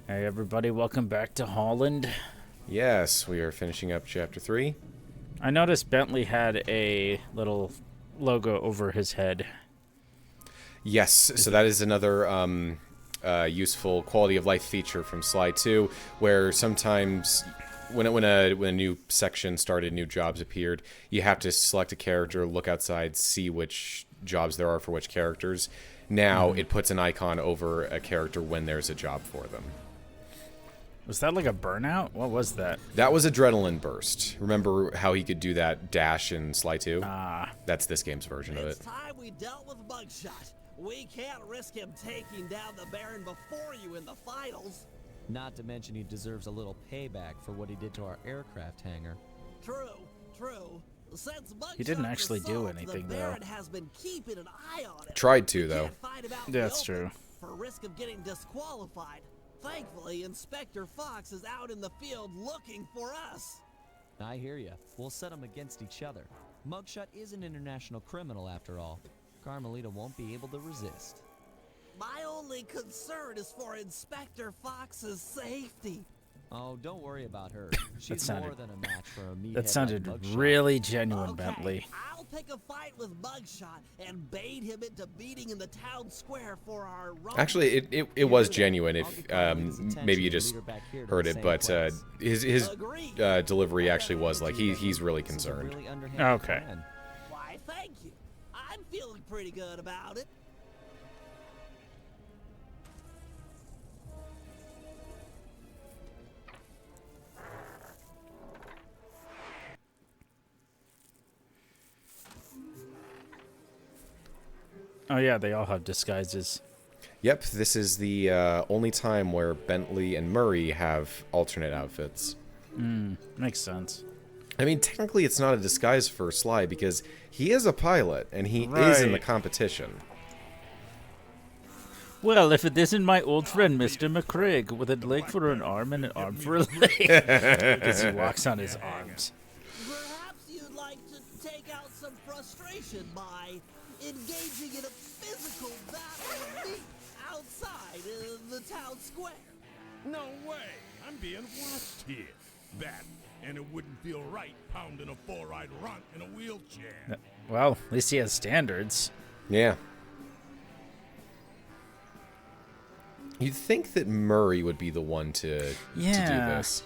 Hey everybody, welcome back to Holland. Yes, we are finishing up Chapter 3. I noticed Bentley had a little logo over his head. Yes, so that is another useful quality of life feature from Slide 2, where sometimes when a new section started, new jobs appeared, you have to select a character, look outside, see which jobs there are for which characters. Now it puts an icon over a character when there's a job for them. Was that like a burnout? What was that? That was Adrenaline Burst. Remember how he could do that dash in Slide 2? Ah. That's this game's version of it. It's time we dealt with Mugshot. We can't risk him taking down the Baron before you in the finals. Not to mention he deserves a little payback for what he did to our aircraft hangar. True, true. Since Mugshot's He didn't actually do assault, anything, the though. Baron has been keeping an eye on him. Tried to, He though. can't fight him out in That's the open true. For risk of getting disqualified. Thankfully, Inspector Fox is out in the field looking for us. I hear ya. We'll set them against each other. Mugshot is an international criminal after all. Carmelita won't be able to resist. My only concern is for Inspector Fox's safety. Oh, don't worry about her. She's sounded- more than a match for a meathead That sounded like Mugshot. really genuine, Okay, Bentley. I'll pick a fight with Mugshot and bait him into beating in the town square for our run. Actually, it was genuine. If maybe you just heard it, but his Agreed. delivery actually was like he's really concerned. Okay. Why, thank you. I'm feeling pretty good about it. Oh yeah, they all have disguises. Yep, this is the only time where Bentley and Murray have alternate outfits. Makes sense. I mean, technically, it's not a disguise for Sly because he is a pilot and he is in the Right. competition. Well, if it isn't my old friend, Mr. McCraig, with a leg for an arm and an arm for a leg. Because he walks on his arms. Perhaps you'd like to take out some frustration by engaging in a physical battle with me outside in the town square. No way! I'm being watched here. That, and it wouldn't feel right pounding a four-eyed runt in a wheelchair. Well, at least he has standards. Yeah. You'd think that Murray would be the one to do Yeah. this.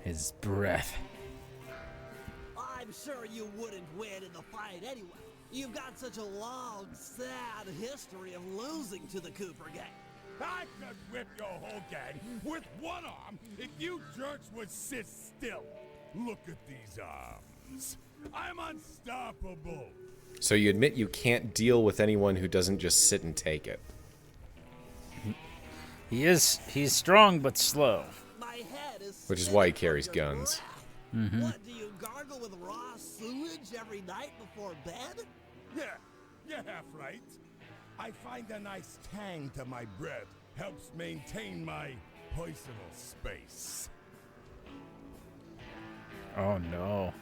His breath. I'm sure you wouldn't win in the fight anyway. You've got such a long, sad history of losing to the Cooper gang. I could whip your whole gang with one arm if you jerks would sit still. Look at these arms. I'm unstoppable. So you admit you can't deal with anyone who doesn't just sit and take it. He's strong but slow. My head is Which is why he spinning carries from your guns. breath. What, do you gargle with raw sewage every night before bed? Yeah, you're half right. I find a nice tang to my breath helps maintain my personal space. Oh no.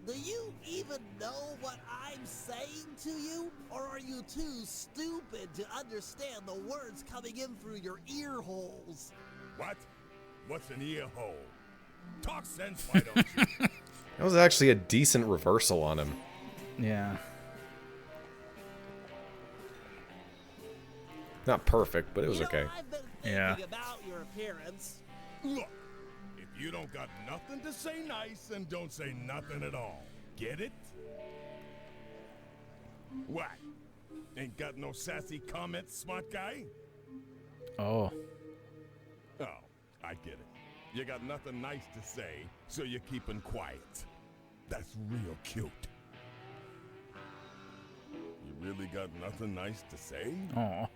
Do you even know what I'm saying to you? Or are you too stupid to understand the words coming in through your ear holes? What? What's an ear hole? Talk sense, why don't you? That was actually a decent reversal on him. Yeah. Not perfect, but it was You know, okay. I've been Yeah. thinking about your appearance. Look, if you don't got nothing to say nice, then don't say nothing at all. Get it? What? Ain't got no sassy comments, smart guy? Oh. Oh, I get it. You got nothing nice to say, so you're keeping quiet. That's real cute. You really got nothing nice to say? Oh.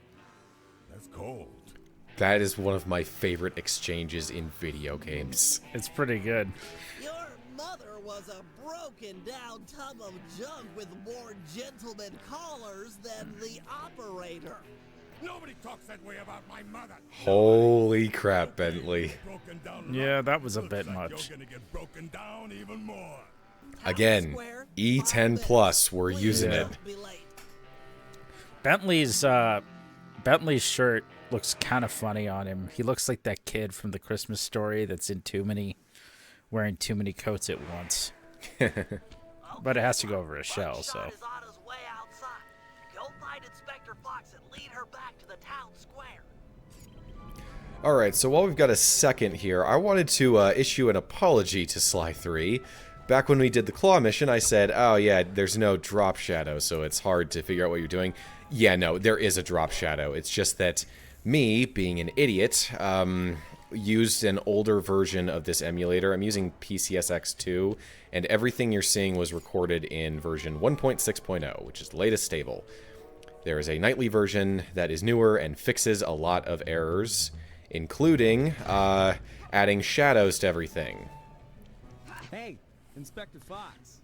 That's cold. That is one of my favorite exchanges in video games. It's pretty good. Your mother was a broken down tub of junk with more gentleman callers than the operator. Nobody talks that way about my mother. Holy crap, Bentley. Broken down Yeah, that was a looks bit like much. You're gonna get broken down even more. Again, E10 Plus, we're using it. Bentley's shirt looks kind of funny on him. He looks like that kid from the Christmas Story that's wearing too many coats at once. But it has to go over a shell, so. All right, so while we've got a second here, I wanted to issue an apology to Sly 3. Back when we did the Claw mission, I said, oh yeah, there's no drop shadow, so it's hard to figure out what you're doing. Yeah, no, there is a drop shadow. It's just that me, being an idiot, used an older version of this emulator. I'm using PCSX2, and everything you're seeing was recorded in version 1.6.0, which is the latest stable. There is a nightly version that is newer and fixes a lot of errors, including adding shadows to everything. Hey, Inspector Fox.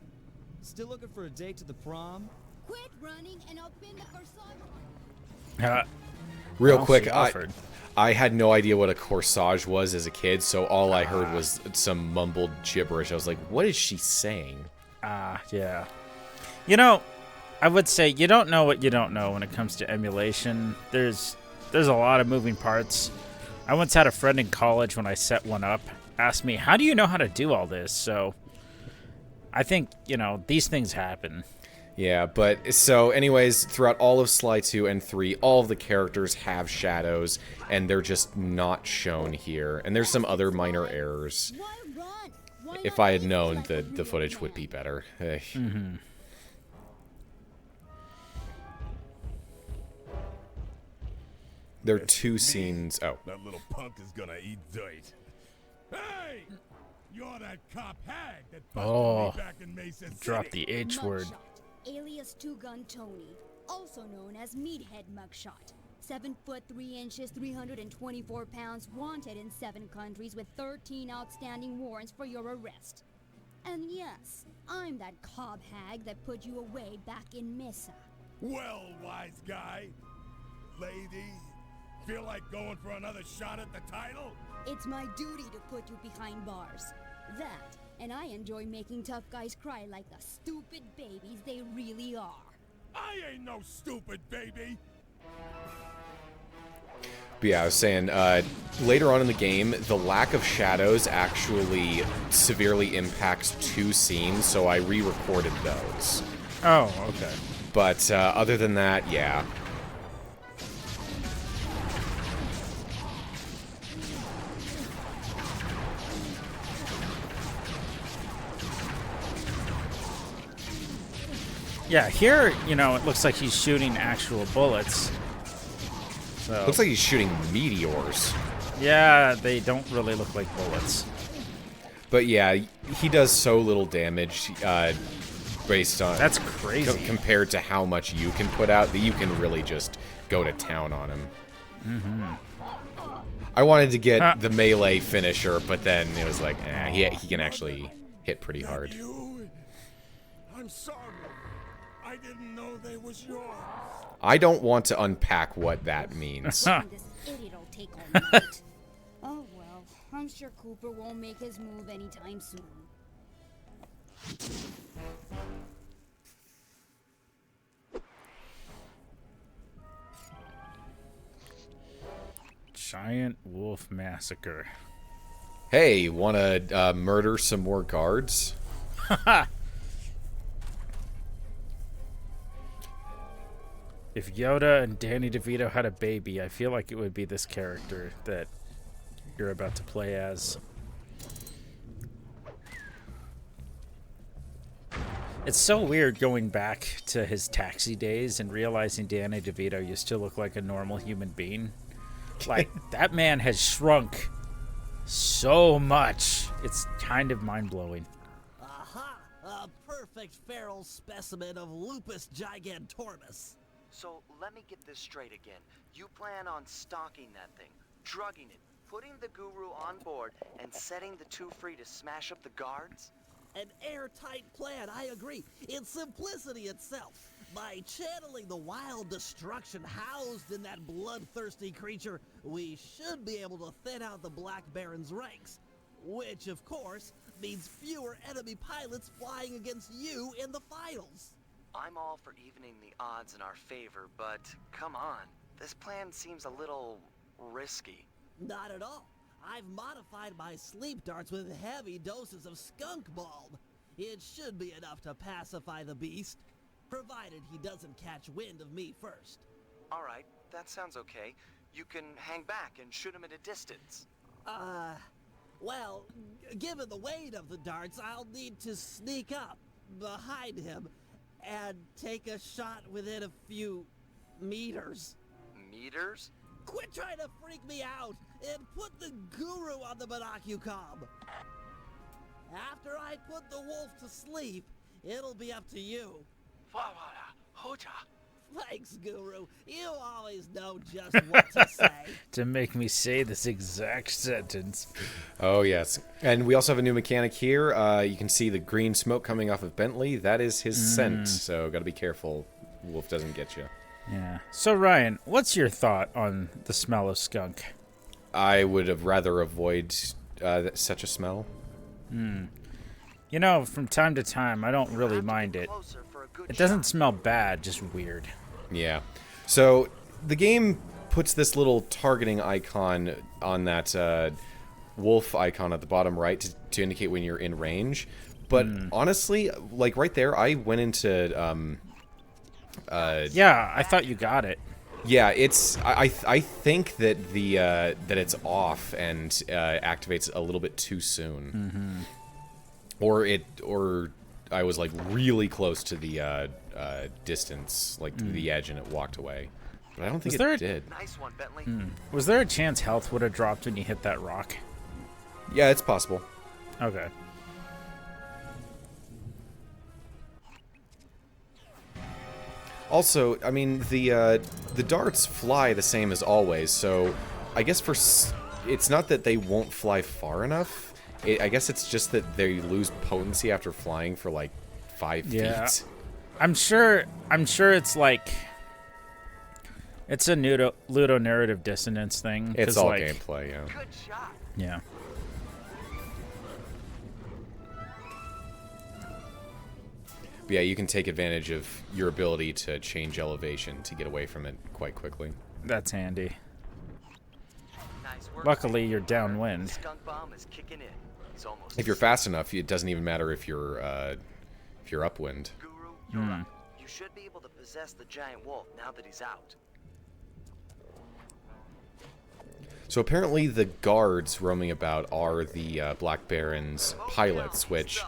Still looking for a date to the prom? Quit running and I'll pin the corsage. Real quick, I had no idea what a corsage was as a kid, so all I heard was some mumbled gibberish. I was like, what is she saying? Yeah. You know, I would say you don't know what you don't know when it comes to emulation. There's a lot of moving parts. I once had a friend in college when I set one up ask me, how do you know how to do all this? So I think, these things happen. Yeah, but so anyways, throughout all of Sly 2 and 3, all of the characters have shadows, and they're just not shown here. And there's some other minor errors. If I had known, the footage would be better. Mm-hmm. There are two scenes. Oh. That little punk is gonna eat dirt. Hey! You're that cop hag that busted me back in Mesa City. Drop the H word. Alias Two Gun Tony, also known as Meathead Mugshot. 7 foot 3 inches, 324 pounds, wanted in 7 countries with 13 outstanding warrants for your arrest. And yes, I'm that cob hag that put you away back in Mesa. Well, wise guy. Lady, feel like going for another shot at the title? It's my duty to put you behind bars. That, and I enjoy making tough guys cry like the stupid babies they really are. I ain't no stupid baby. But yeah, I was saying, later on in the game, the lack of shadows actually severely impacts 2 scenes, so I re-recorded those. Oh, okay. But other than that, yeah. Yeah, here, it looks like he's shooting actual bullets. So. Looks like he's shooting meteors. Yeah, they don't really look like bullets. But yeah, he does so little damage based on... That's crazy. Compared to how much you can put out, that you can really just go to town on him. Mm-hmm. I wanted to get the melee finisher, but then it was like, he can actually hit pretty hard. You? I'm sorry. I didn't know they was yours. I don't want to unpack what that means. This idiot'll take all night. Oh well, I'm sure Cooper won't make his move anytime soon. Giant Wolf Massacre. Hey, wanna murder some more guards? If Yoda and Danny DeVito had a baby, I feel like it would be this character that you're about to play as. It's so weird going back to his Taxi days and realizing Danny DeVito used to look like a normal human being. Like, that man has shrunk so much. It's kind of mind-blowing. Aha! A perfect feral specimen of Lupus gigantornis. So let me get this straight again. You plan on stalking that thing, drugging it, putting the guru on board, and setting the 2 free to smash up the guards? An airtight plan, I agree. It's simplicity itself. By channeling the wild destruction housed in that bloodthirsty creature, we should be able to thin out the Black Baron's ranks. which, of course, means fewer enemy pilots flying against you in the finals. I'm all for evening the odds in our favor, but come on. This plan seems a little risky. Not at all. I've modified my sleep darts with heavy doses of skunk bulb. It should be enough to pacify the beast, provided he doesn't catch wind of me first. All right, that sounds okay. You can hang back and shoot him at a distance. Well, given the weight of the darts, I'll need to sneak up behind him and take a shot within a few meters. Meters? Quit trying to freak me out and put the guru on the binocucom. After I put the wolf to sleep, it'll be up to you. Thanks, Guru. You always know just what to say. To make me say this exact sentence. Oh, yes. And we also have a new mechanic here. You can see the green smoke coming off of Bentley. That is his scent, so got to be careful. Wolf doesn't get you. Yeah. So, Ryan, what's your thought on the smell of skunk? I would have rather avoid such a smell. You know, from time to time, I don't really mind it. It doesn't smell bad, just weird. Yeah. So the game puts this little targeting icon on that wolf icon at the bottom right to indicate when you're in range. But honestly, like right there, I went into... yeah, I thought you got it. Yeah, it's... I think that the that it's off and activates a little bit too soon. Or I was like really close to the distance, like to the edge, and it walked away. But I don't think it did. Nice one, Bentley. Was there a chance health would have dropped when you hit that rock? Yeah, it's possible. Okay. Also, I mean, the darts fly the same as always, so I guess it's not that they won't fly far enough. I guess it's just that they lose potency after flying for like 5 feet. I'm sure it's like it's a ludonarrative dissonance thing. It's all like, gameplay, yeah. Good shot. Yeah. But yeah, you can take advantage of your ability to change elevation to get away from it quite quickly. That's handy. Nice work. Luckily, you're downwind. Skunk bomb is kicking in. He's almost If you're fast enough, it doesn't even matter if you're upwind. Guru, you're up. You should be able to possess the giant wolf now that he's out. So apparently the guards roaming about are the Black Baron's pilots, which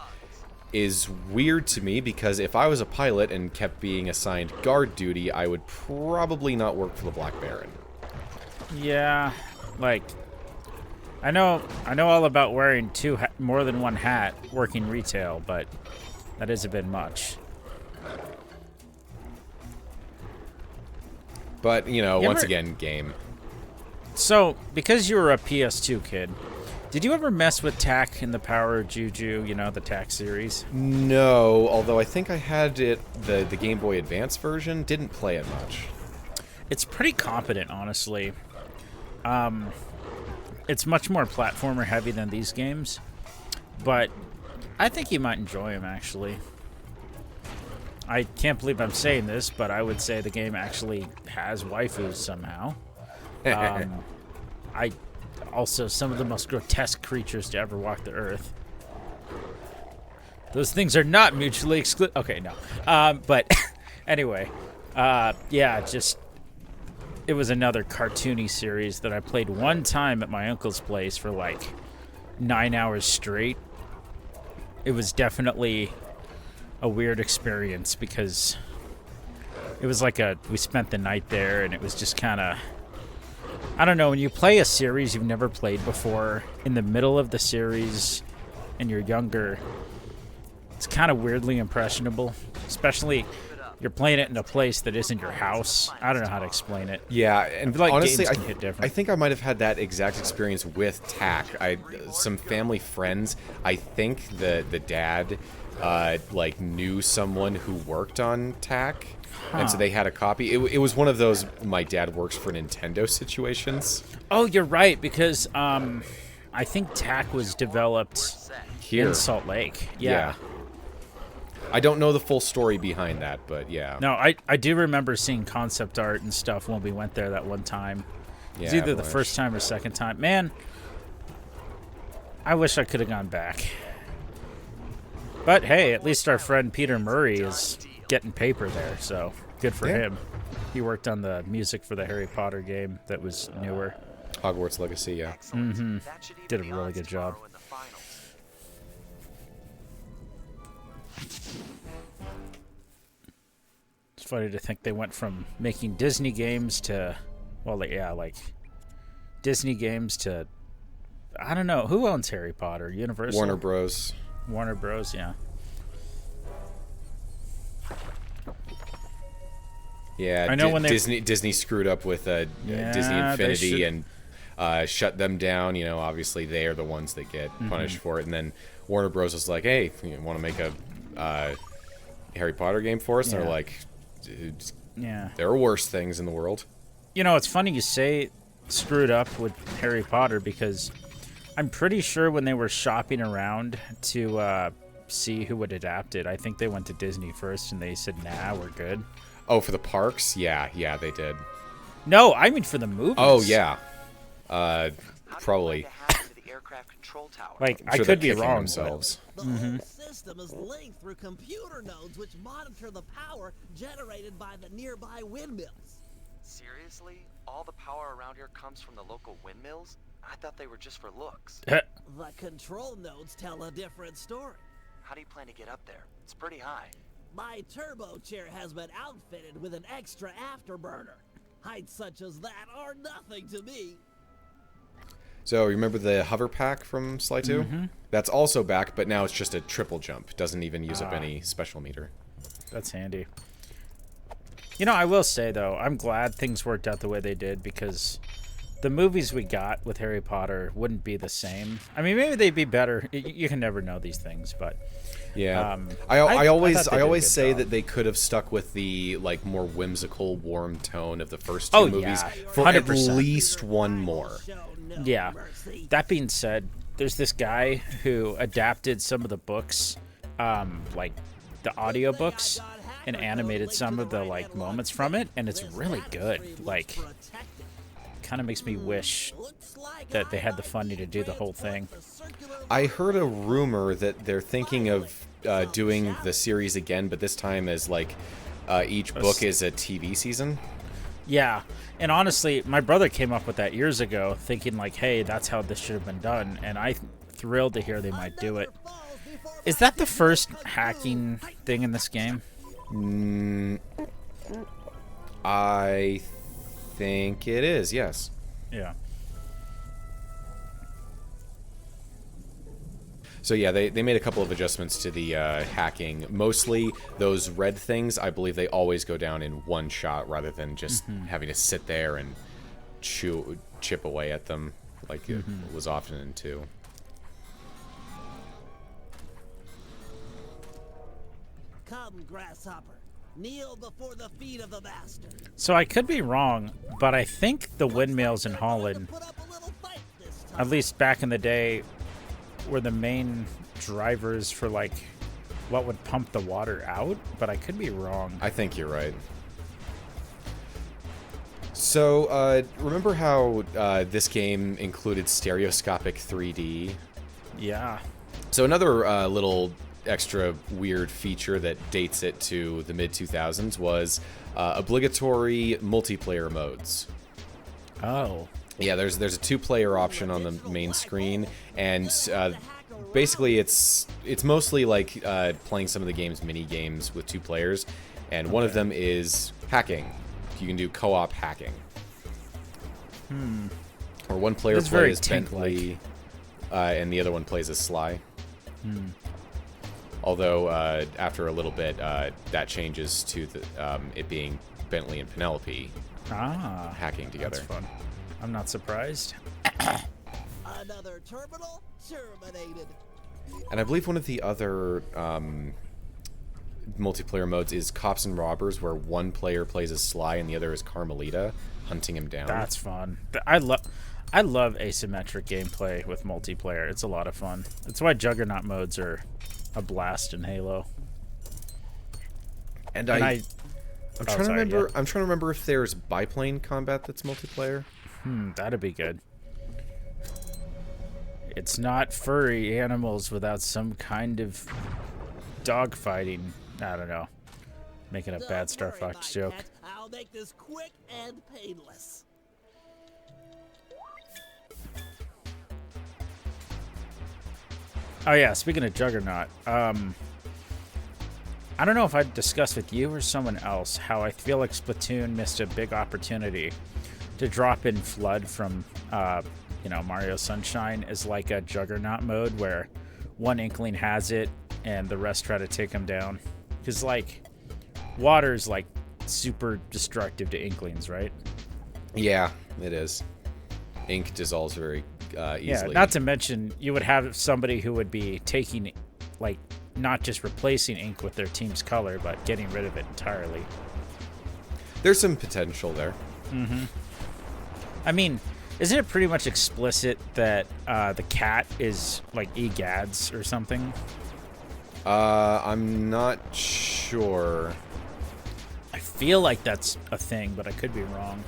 is weird to me because if I was a pilot and kept being assigned guard duty, I would probably not work for the Black Baron. Yeah, like I know all about wearing more than one hat working retail, but that is a bit much. But, you know, once again, game. So, because you were a PS2 kid, did you ever mess with TAC and the Power of Juju, you know, the TAC series? No, although I think I had it, the Game Boy Advance version, didn't play it much. It's pretty competent, honestly. It's much more platformer heavy than these games, but I think you might enjoy them, actually. I can't believe I'm saying this, but I would say the game actually has waifus somehow. Also, some of the most grotesque creatures to ever walk the earth. Those things are not mutually exclusive. Okay, no. But anyway, yeah, just it was another cartoony series that I played one time at my uncle's place for like 9 hours straight. It was definitely a weird experience because it was like we spent the night there and it was just kind of, I don't know, when you play a series you've never played before in the middle of the series and you're younger, it's kind of weirdly impressionable, especially you're playing it in a place that isn't your house. I don't know how to explain it. Yeah, and like honestly, games can hit different. I think I might have had that exact experience with TAC. Some family friends, I think the dad like knew someone who worked on TAC. And so they had a copy. It was one of those my dad works for Nintendo situations. Oh, you're right, because I think TAC was developed Here. in Salt Lake. Yeah. I don't know the full story behind that, but yeah. No, I do remember seeing concept art and stuff when we went there that one time. It was Yeah, either the Avalanche. first time or second time. Man, I wish I could have gone back. But hey, at least our friend Peter Murray is getting paper there, so good for him. He worked on the music for the Harry Potter game that was newer. Hogwarts Legacy, yeah. Did a really good job. It's funny to think they went from making Disney games to, well, like Disney games to, I don't know, who owns Harry Potter? Universal? Warner Bros. Warner Bros, yeah. Yeah, I know when they- Disney screwed up with Disney Yeah, they Infinity should- and shut them down. You know, obviously they are the ones that get punished for it. And then Warner Bros. Was like, hey, you want to make a Harry Potter game for us? And Yeah. they're like, dude, Yeah. there are worse things in the world. You know, it's funny you say screwed up with Harry Potter because I'm pretty sure when they were shopping around to see who would adapt it, I think they went to Disney first and they said, nah, we're good. Oh, for the parks? Yeah, they did. No, I mean for the movies. Oh, yeah. Probably. Like, I'm I sure could they're be kicking wrong. themselves. The whole system is linked through computer nodes which monitor the power generated by the nearby windmills. Seriously? All the power around here comes from the local windmills? I thought they were just for looks. The control nodes tell a different story. How do you plan to get up there? It's pretty high. My turbo chair has been outfitted with an extra afterburner. Heights such as that are nothing to me. So, remember the hover pack from Sly 2? Mm-hmm. That's also back, but now it's just a triple jump. Doesn't even use up any special meter. That's handy. You know, I will say, though, I'm glad things worked out the way they did because the movies we got with Harry Potter wouldn't be the same. I mean, maybe they'd be better. You can never know these things, but... Yeah, I I always thought they did a always good say job. that they could have stuck with the like more whimsical, warm tone of the first Oh, two movies yeah, for at 100%. least one more. Show no Yeah. mercy. That being said, there's this guy who adapted some of the books, like the audiobooks, and animated some of the like moments from it, and it's really good. Like, kind of makes me wish that they had the funding to do the whole thing. I heard a rumor that they're thinking of doing the series again, but this time as like each book is a TV season. Yeah, and honestly, my brother came up with that years ago, thinking like, hey, that's how this should have been done, and I'm thrilled to hear they might do it. Is that the first hacking thing in this game? I think it is, yes. Yeah. So yeah, they made a couple of adjustments to the hacking. Mostly those red things, I believe they always go down in one shot rather than just having to sit there and chip away at them like it was often in 2. Come, grasshopper. Kneel before the feet of the master. So I could be wrong, but I think the windmills in Holland, Put up a little fight this time. at least back in the day, were the main drivers for like what would pump the water out, but I could be wrong. I think you're right. So, remember how this game included stereoscopic 3D? Yeah. So another little extra weird feature that dates it to the mid-2000s was obligatory multiplayer modes. Oh. Yeah, there's a 2-player option on the main screen, and basically it's mostly like playing some of the game's mini games with 2 players, and one of them is hacking. You can do co-op hacking. Or one player That's very plays Bentley, and the other one plays as Sly. Although after a little bit, that changes to it being Bentley and Penelope hacking together. That's fun. I'm not surprised. Another terminal terminated. And I believe one of the other multiplayer modes is Cops and Robbers, where one player plays as Sly and the other is Carmelita, hunting him down. That's fun. I love asymmetric gameplay with multiplayer. It's a lot of fun. That's why Juggernaut modes are a blast in Halo. I'm trying to remember. Yeah. I'm trying to remember if there's biplane combat that's multiplayer. That'd be good. It's not furry animals without some kind of dogfighting. I don't know. Making a bad Star Fox joke. Pet. I'll make this quick and painless. Oh yeah, speaking of Juggernaut, I don't know if I discussed with you or someone else how I feel like Splatoon missed a big opportunity to drop in Flood from, Mario Sunshine as like a Juggernaut mode where one Inkling has it and the rest try to take him down. Because like, water's like super destructive to Inklings, right? Yeah, it is. Ink dissolves very easily. Yeah, not to mention you would have somebody who would be taking, like, not just replacing ink with their team's color, but getting rid of it entirely. There's some potential there. Mm-hmm. I mean, isn't it pretty much explicit that the cat is, like, egads or something? I'm not sure. I feel like that's a thing, but I could be wrong.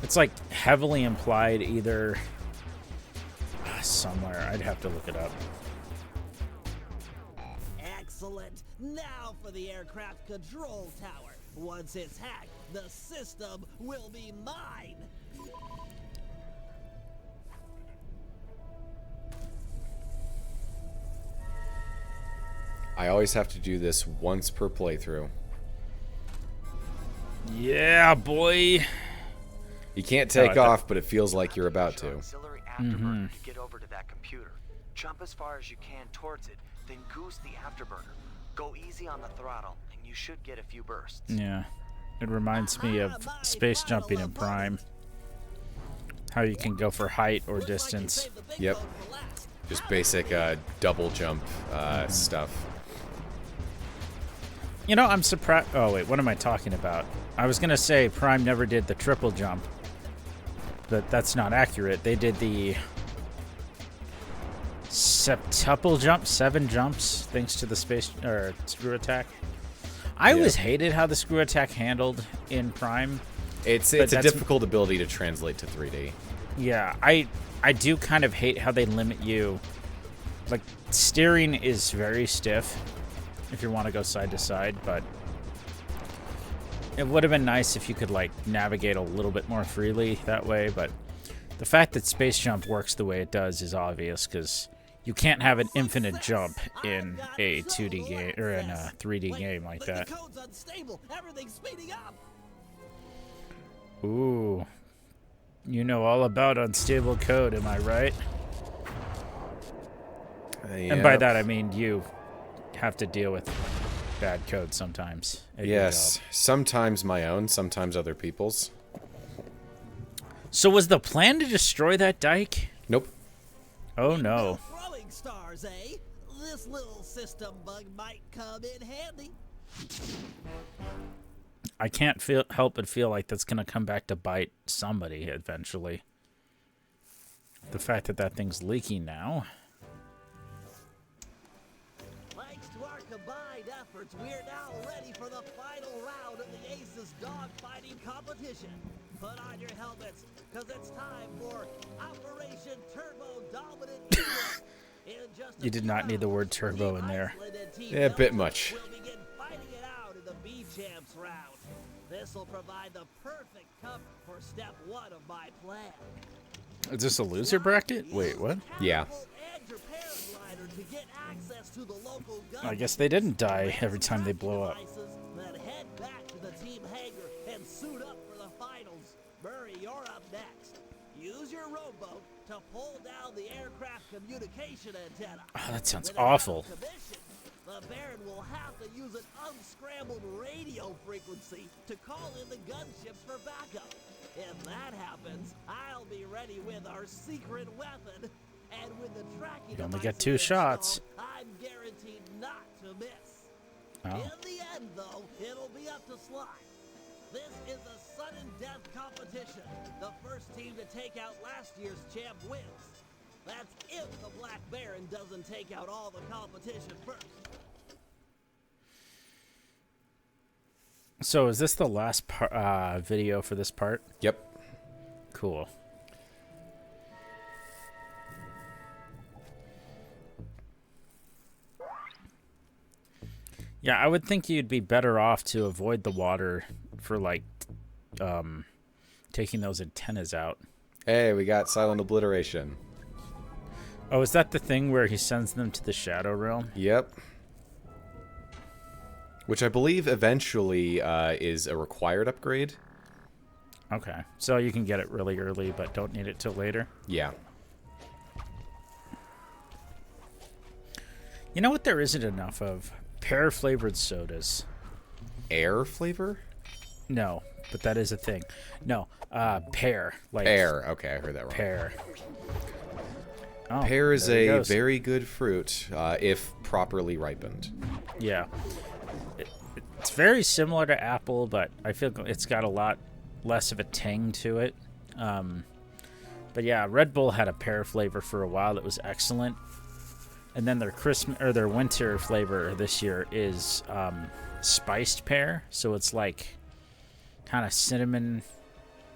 It's, like, heavily implied either somewhere. I'd have to look it up. Excellent. Now for the aircraft control tower. Once it's hacked, the system will be mine. I always have to do this once per playthrough. Yeah, boy. You can't take off, but it feels like you're about to. Auxiliary afterburner to get over to that computer. Jump as far as you can towards it, then goose the afterburner. Go easy on the throttle, and you should get a few bursts. Yeah. It reminds me of space jumping in Prime. How you can go for height or distance. Yep. Just basic double jump stuff. You know, I'm surprised. Oh, wait, what am I talking about? I was going to say Prime never did the triple jump, but that's not accurate. They did the septuple jump, 7 jumps, thanks to the space or screw attack. I always hated how the screw attack handled in Prime. It's a difficult ability to translate to 3D. Yeah, I do kind of hate how they limit you. Like, steering is very stiff if you want to go side to side, but it would have been nice if you could, like, navigate a little bit more freely that way, but the fact that space jump works the way it does is obvious, because you can't have an infinite jump in a 2D game, or in a 3D game like that. The code's unstable. Everything's speeding up. Ooh. You know all about unstable code, am I right? And by that I mean you have to deal with bad code sometimes. Yes, sometimes my own, sometimes other people's. So was the plan to destroy that dike? Nope. Oh no. Throwing stars, eh? This little system bug might come in handy. I can't help but feel like that's going to come back to bite somebody eventually. The fact that that thing's leaking now. Thanks to our combined efforts, we're now ready for the final round of the Aces dogfighting competition. Put on your helmets, because it's time for Operation Turbo Dominant. You did not need the word turbo in there. Yeah, a bit much. We'll begin fighting it out in the B-Champs round. This will provide the perfect cover for step 1 of my plan. Is this a loser bracket? Wait, what? Yeah. I guess they didn't die every time they blow up. Then head back to the team hangar and suit up for the finals. Murray, you're up next. Use your rowboat to pull down the aircraft communication antenna. Oh, that sounds awful. The Baron will have to use an unscrambled radio frequency to call in the gunships for backup. If that happens, I'll be ready with our secret weapon. And with the tracking You only get 2 shots. I'm guaranteed not to miss. Oh. In the end, though, it'll be up to Sly. This is a sudden death death competition. The first team to take out last year's champ wins. That's if the Black Baron doesn't take out all the competition first. So is this the last video for this part? Yep. Cool. Yeah, I would think you'd be better off to avoid the water for, like, taking those antennas out. Hey, we got silent obliteration. Oh, is that the thing where he sends them to the Shadow Realm? Yep. Which I believe eventually is a required upgrade. Okay, so you can get it really early, but don't need it till later? Yeah. You know what there isn't enough of? Pear-flavored sodas. Air flavor? No, but that is a thing. No, pear. Like Pear. Okay, I heard that wrong. Pear. Oh, Pear is there it a goes. very good fruit if properly ripened. Yeah. It's very similar to apple, but I feel it's got a lot less of a tang to it. But yeah, Red Bull had a pear flavor for a while that was excellent. And then their Christmas or their winter flavor this year is spiced pear, so it's like kind of cinnamon.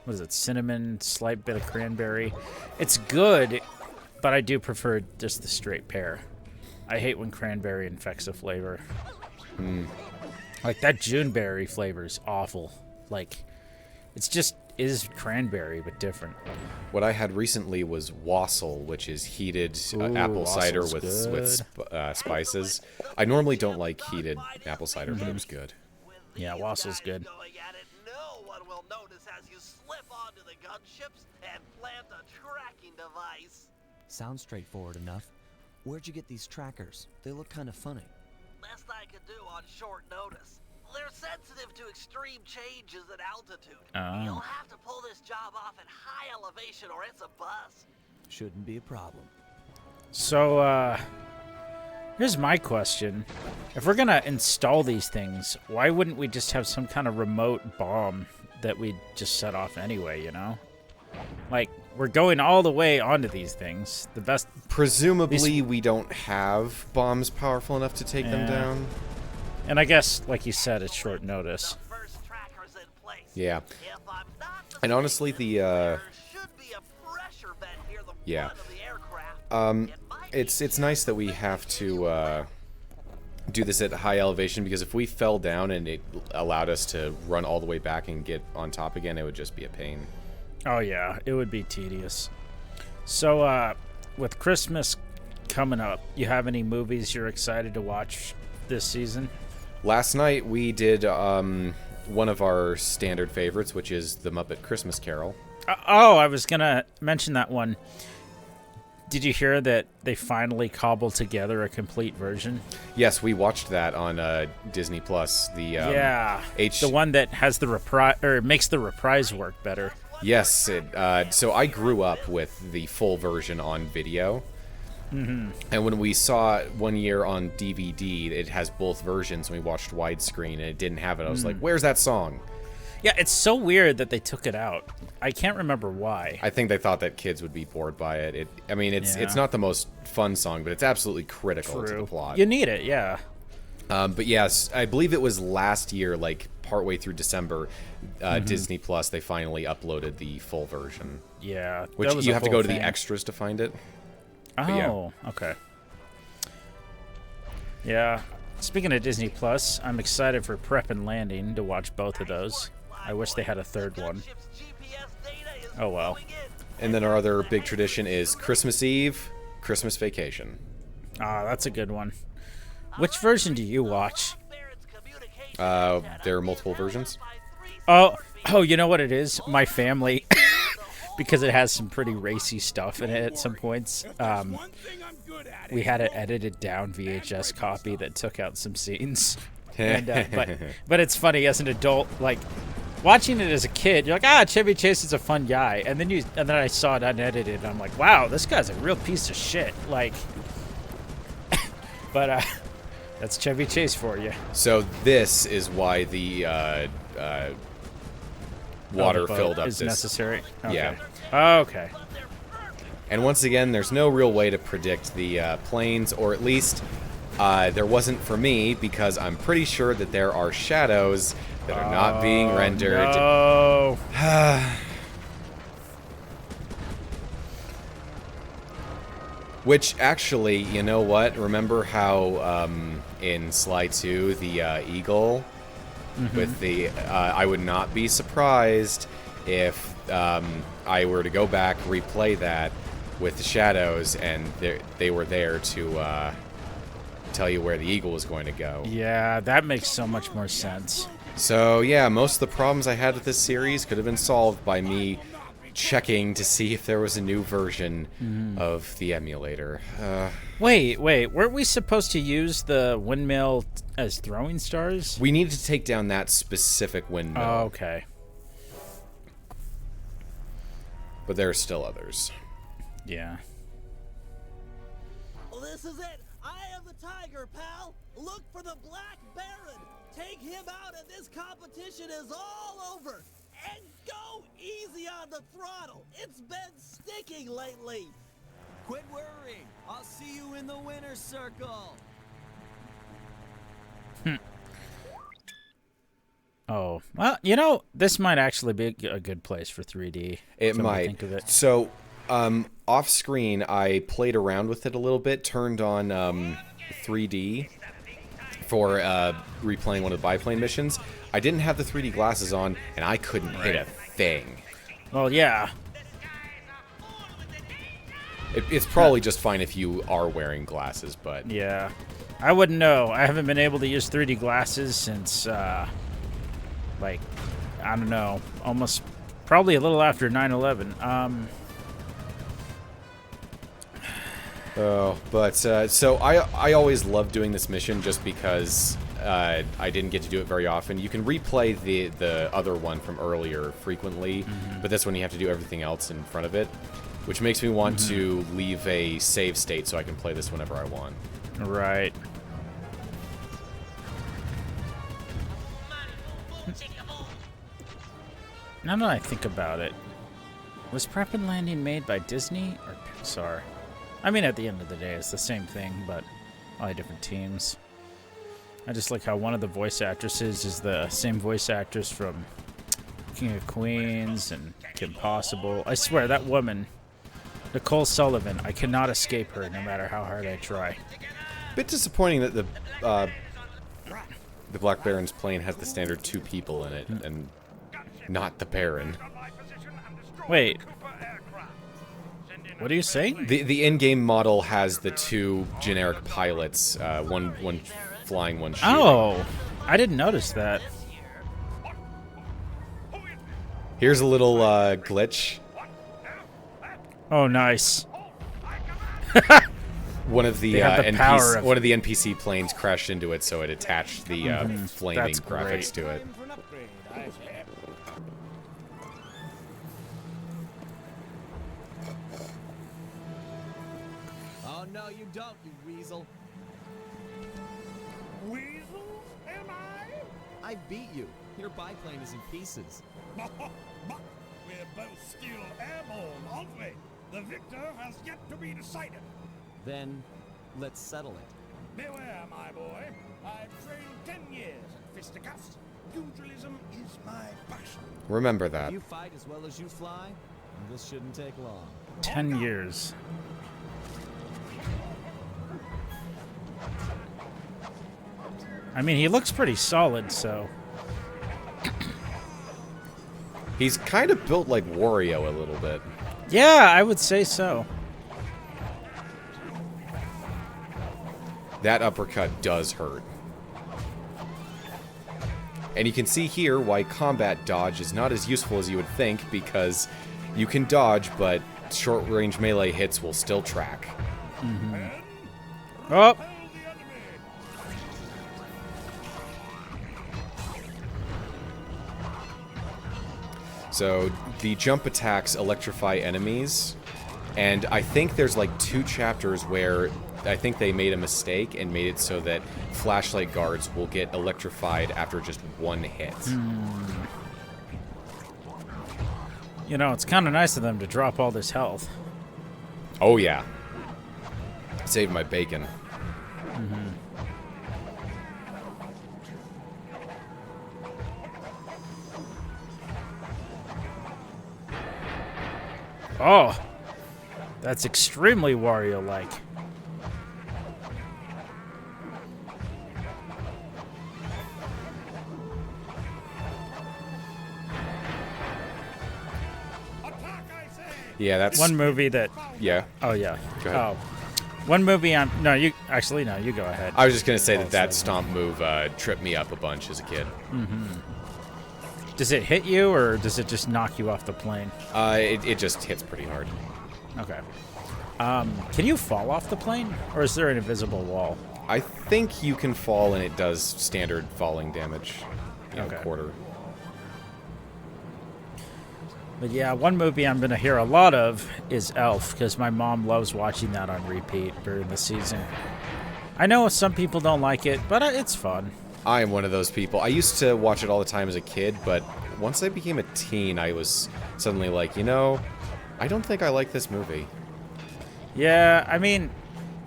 What is it? Cinnamon, slight bit of cranberry. It's good, but I do prefer just the straight pear. I hate when cranberry infects a flavor. Like that Juneberry flavor is awful. Like it's just is cranberry but different. What I had recently was wassail, which is heated apple cider wassau's with spices. I normally don't like heated apple cider, but it was good. Yeah, wassau's good. Going at it, no one will notice as you slip onto the gunships and plant a tracking device. Sounds straightforward enough. Where'd you get these trackers? They look kind of funny. Best I could do on short notice. They're sensitive to extreme changes in altitude. Oh. You'll have to pull this job off at high elevation or it's a bust. Shouldn't be a problem. So, here's my question. If we're gonna install these things, why wouldn't we just have some kind of remote bomb that we just set off anyway, you know? Like, we're going all the way onto these things. The best... Presumably, we don't have bombs powerful enough to take them Yeah. down. And I guess, like you said, it's short notice. The first tracker's in place. Yeah. If I'm not And honestly, mistaken, there should be a pressure vent near the Yeah. front of the aircraft. It might be It's nice that we have to do this at high elevation, because if we fell down and it allowed us to run all the way back and get on top again, it would just be a pain. Oh, yeah. It would be tedious. So, with Christmas coming up, you have any movies you're excited to watch this season? Last night we did one of our standard favorites, which is The Muppet Christmas Carol. I was going to mention that one. Did you hear that they finally cobbled together a complete version? Yes, we watched that on Disney Plus. The the one that has the reprise or makes the reprise work better. Yes, so I grew up with the full version on video. Mm-hmm. And when we saw it one year on DVD, it has both versions, and we watched widescreen, and it didn't have it. I was like, where's that song? Yeah, it's so weird that they took it out. I can't remember why. I think they thought that kids would be bored by it. It's Yeah. not the most fun song, but it's absolutely critical to the plot. You need it, yeah. But yes, I believe it was last year, like partway through December, Disney Plus, they finally uploaded the full version. Yeah. Which that was you a have to whole go to thing. the extras to find it. Oh, yeah. okay. Yeah. Speaking of Disney Plus, I'm excited for Prep and Landing to watch both of those. I wish they had a third one. Oh, well. And then our other big tradition is Christmas Eve, Christmas Vacation. Ah, that's a good one. Which version do you watch? There are multiple versions. Oh, you know what it is? My family, because it has some pretty racy stuff in it at some points. We had an edited down VHS copy that took out some scenes. And, but it's funny as an adult, like watching it as a kid, you're like, Chevy Chase is a fun guy, and then I saw it unedited, and I'm like, wow, this guy's a real piece of shit. Like, but that's Chevy Chase for you. So this is why the water the boat filled up is this. necessary. Okay. Yeah. Okay. And once again, there's no real way to predict the planes, or at least there wasn't for me, because I'm pretty sure that there are shadows that are not being rendered. No. Which actually, you know what? Remember how in Sly 2, the eagle with the... I would not be surprised if I were to go back, replay that with the shadows, and they were there to tell you where the eagle was going to go. Yeah, that makes so much more sense. So, yeah, most of the problems I had with this series could have been solved by me checking to see if there was a new version of the emulator. Wait, weren't we supposed to use the windmill as throwing stars? We needed to take down that specific windmill. Oh, okay. But there are still others. Yeah. Well, this is it. I am the tiger, pal. Look for the Black Baron. Take him out and this competition is all over. And go easy on the throttle. It's been sticking lately. Quit worrying. I'll see you in the winner's circle. Oh, well, you know, this might actually be a good place for 3D. It come to might. think of it. So, off screen, I played around with it a little bit, turned on 3D for replaying one of the biplane missions. I didn't have the 3D glasses on, and I couldn't hit a thing. Well, yeah. It's probably just fine if you are wearing glasses, but... Yeah. I wouldn't know. I haven't been able to use 3D glasses since, like, I don't know, almost, probably a little after 9/11. So I always love doing this mission just because I didn't get to do it very often. You can replay the other one from earlier frequently, but this one you have to do everything else in front of it, which makes me want to leave a save state so I can play this whenever I want. Right. Now that I think about it, was Prep and Landing made by Disney or Pixar? I mean, at the end of the day, it's the same thing, but all different teams. I just like how one of the voice actresses is the same voice actress from King of Queens and Kim Possible. I swear, that woman, Nicole Sullivan, I cannot escape her no matter how hard I try. Bit disappointing that the Black Baron's plane has the standard 2 people in it, and not the Baron. Wait. What are you saying? The in-game model has the 2 generic pilots, one flying, one shooting. Oh, I didn't notice that. Here's a little glitch. Oh, nice. One of the, They have the power of- one of the NPC planes crashed into it, so it attached the flaming That's graphics great. to it. Oh, no, you don't, you weasel. Weasel, am I? I beat you. Your biplane is in pieces. We're both still airborne, aren't we? The victor has yet to be decided. Then, let's settle it. Beware, my boy. I've trained 10 years at fisticuffs. Pugilism is my passion. Remember that. You fight as well as you fly, and this shouldn't take long. 10 years. I mean, he looks pretty solid, so... He's kind of built like Wario a little bit. Yeah, I would say so. That uppercut does hurt. And you can see here why combat dodge is not as useful as you would think, because you can dodge, but short-range melee hits will still track. Oh! So the jump attacks electrify enemies, and I think there's like 2 chapters where I think they made a mistake and made it so that flashlight guards will get electrified after just 1 hit. You know, it's kind of nice of them to drop all this health. Oh, yeah. Saved my bacon. Oh, that's extremely Wario-like. Yeah, that's... One movie that... Yeah. Oh, yeah. Go ahead. Oh. One movie on... No, you... Actually, no, you go ahead. I was just going to say that stomp move tripped me up a bunch as a kid. Does it hit you, or does it just knock you off the plane? It just hits pretty hard. Okay. Can you fall off the plane, or is there an invisible wall? I think you can fall, and it does standard falling damage. You know, Okay. quarter. But yeah, one movie I'm going to hear a lot of is Elf, because my mom loves watching that on repeat during the season. I know some people don't like it, but it's fun. I am one of those people. I used to watch it all the time as a kid, but once I became a teen, I was suddenly like, you know, I don't think I like this movie. Yeah, I mean,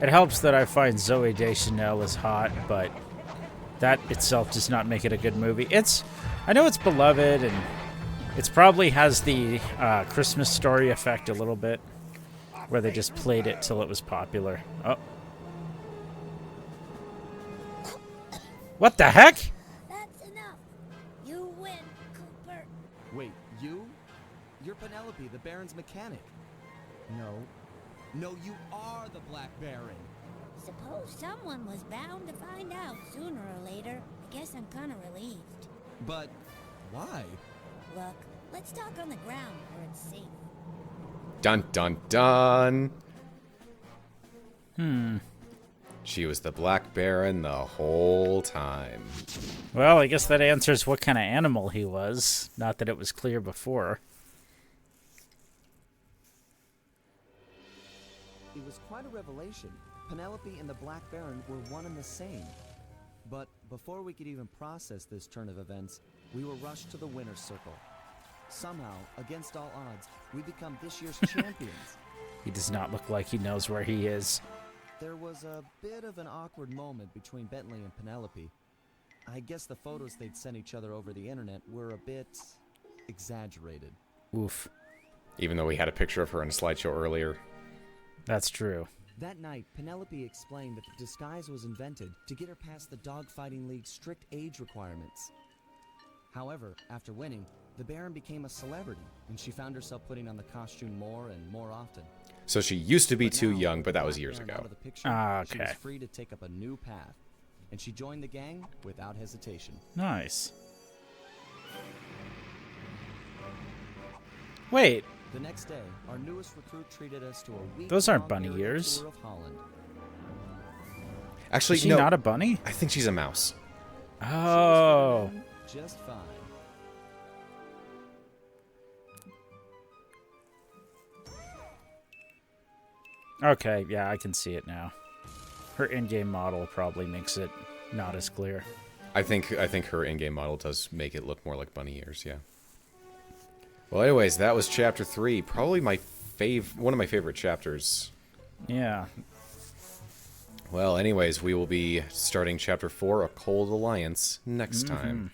it helps that I find Zooey Deschanel is hot, but that itself does not make it a good movie. I know it's beloved, and it probably has the Christmas Story effect a little bit, where they just played it till it was popular. Oh. What the heck? That's enough. You win, Cooper. Wait, you? You're Penelope, the Baron's mechanic. No. No, you are the Black Baron. Suppose someone was bound to find out sooner or later. I guess I'm kind of relieved. But why? Look, let's talk on the ground where it's safe. Dun dun dun. She was the Black Baron the whole time. Well, I guess that answers what kind of animal he was. Not that it was clear before. It was quite a revelation. Penelope and the Black Baron were one and the same. But before we could even process this turn of events, we were rushed to the winner's circle. Somehow, against all odds, we become this year's champions. He does not look like he knows where he is. There was a bit of an awkward moment between Bentley and Penelope. I guess the photos they'd sent each other over the internet were a bit exaggerated. Oof. Even though we had a picture of her in a slideshow earlier. That's true. That night, Penelope explained that the disguise was invented to get her past the Dogfighting League's strict age requirements. However, after winning, the Baron became a celebrity, and she found herself putting on the costume more and more often. So she used to be But too now, young, with but that the was Black years Baron ago. out of the picture, She was Okay. free to take up a new path, and she joined the gang without hesitation. Nice. Wait, The next day, our newest recruit treated us to a week. Those aren't bunny ears. Tour of Holland. Actually, is she no. not a bunny? I think she's a mouse. She was Oh. fitting in just fine. Okay, yeah, I can see it now. Her in-game model probably makes it not as clear. I think her in-game model does make it look more like bunny ears, yeah. Well, anyways, that was chapter 3. Probably one of my favorite chapters. Yeah. Well, anyways, we will be starting chapter 4, A Cold Alliance, next time.